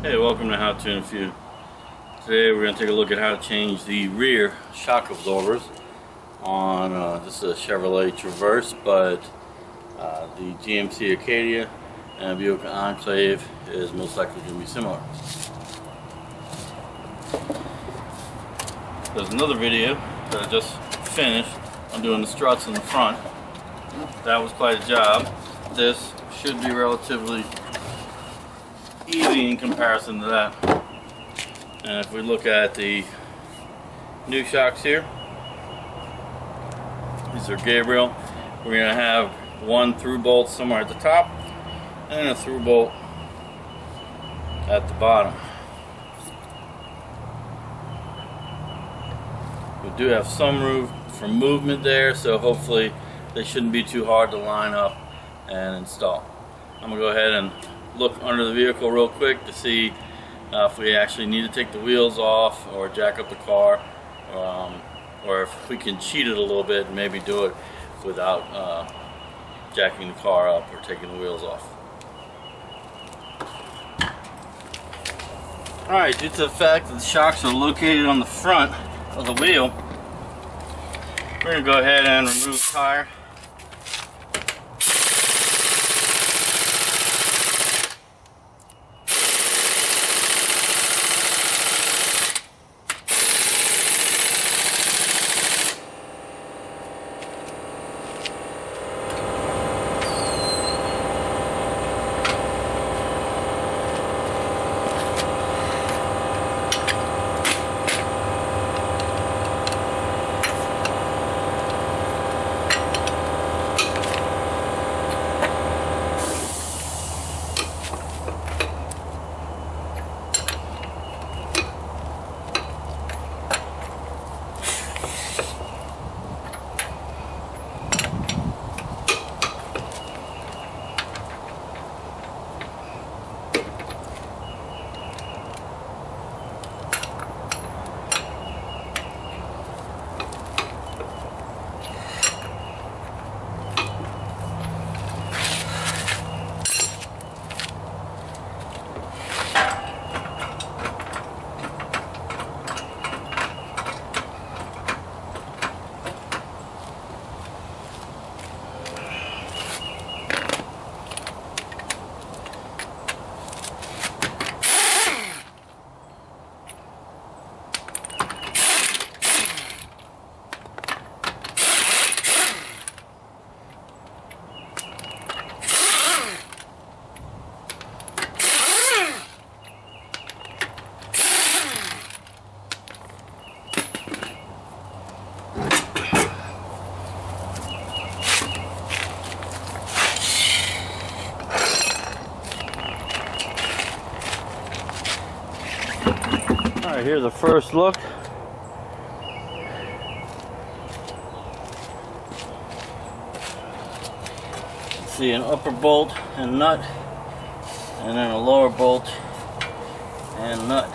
Hey, welcome to How To in a Few. Today we're going to take a look at how to change the rear shock absorbers on this is a Chevrolet Traverse, but the GMC Acadia and Buick Enclave is most likely going to be similar. There's another video that I just finished on doing the struts in the front. That was quite a job. This should be relatively easy in comparison to that. And if we look at the new shocks here, these are Gabriel. We're going to have one through bolt somewhere at the top and a through bolt at the bottom. We do have some room for movement there, so hopefully they shouldn't be too hard to line up and install. I'm going to go ahead and look under the vehicle real quick to see if we actually need to take the wheels off or jack up the car, or if we can cheat it a little bit and maybe do it without jacking the car up or taking the wheels off. Alright, due to the fact that the shocks are located on the front of the wheel, we're going to go ahead and remove the tire. Alright, here's the first look. See an upper bolt and nut, and then a lower bolt and nut.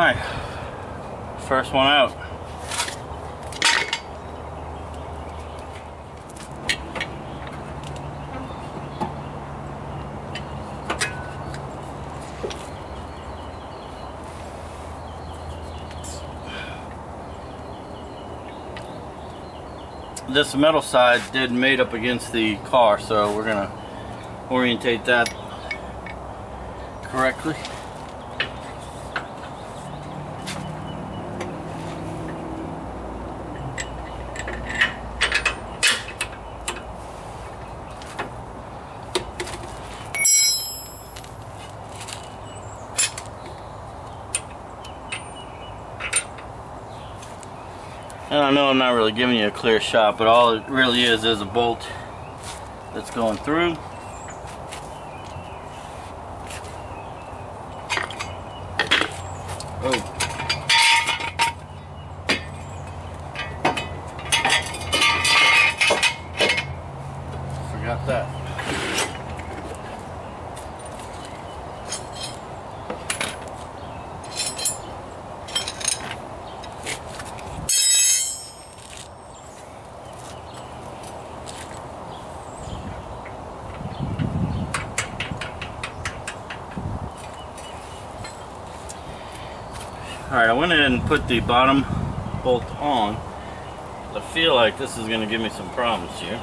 Alright, first one out. This metal side did mate up against the car, so we're gonna orientate that correctly. And I know I'm not really giving you a clear shot, but all it really is a bolt that's going through. Oh. Forgot that. Alright, I went ahead and put the bottom bolt on. I feel like this is going to give me some problems here.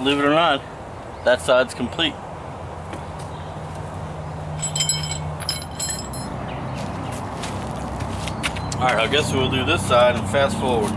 believe it or not, that side's complete. Alright, I guess we'll do this side and fast forward.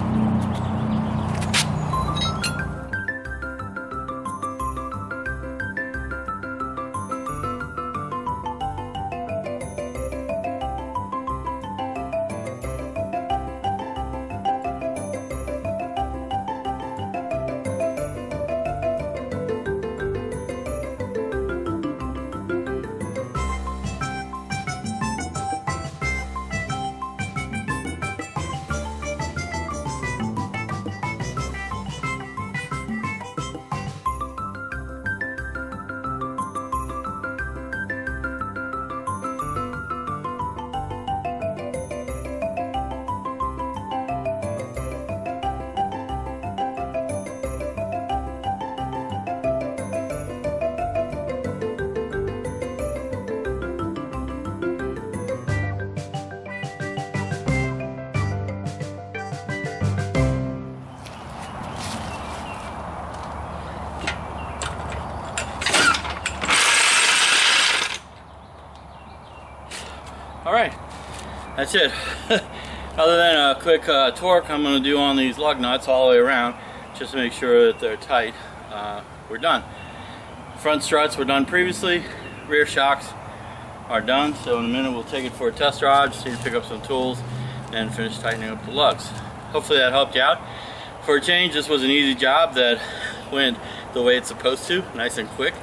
Alright, that's it. Other than a quick torque I'm going to do on these lug nuts all the way around, just to make sure that they're tight, we're done. Front struts were done previously, rear shocks are done, so in a minute we'll take it for a test drive, just need to pick up some tools and finish tightening up the lugs. Hopefully that helped you out. For a change, this was an easy job that went the way it's supposed to, nice and quick.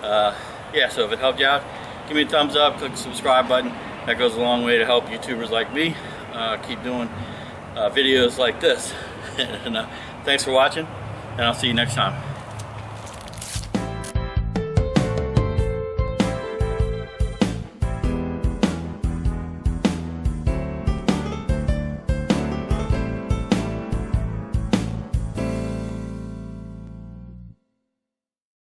Yeah, so if it helped you out, give me a thumbs up, click the subscribe button. That goes a long way to help YouTubers like me keep doing videos like this. And, thanks for watching, and I'll see you next time.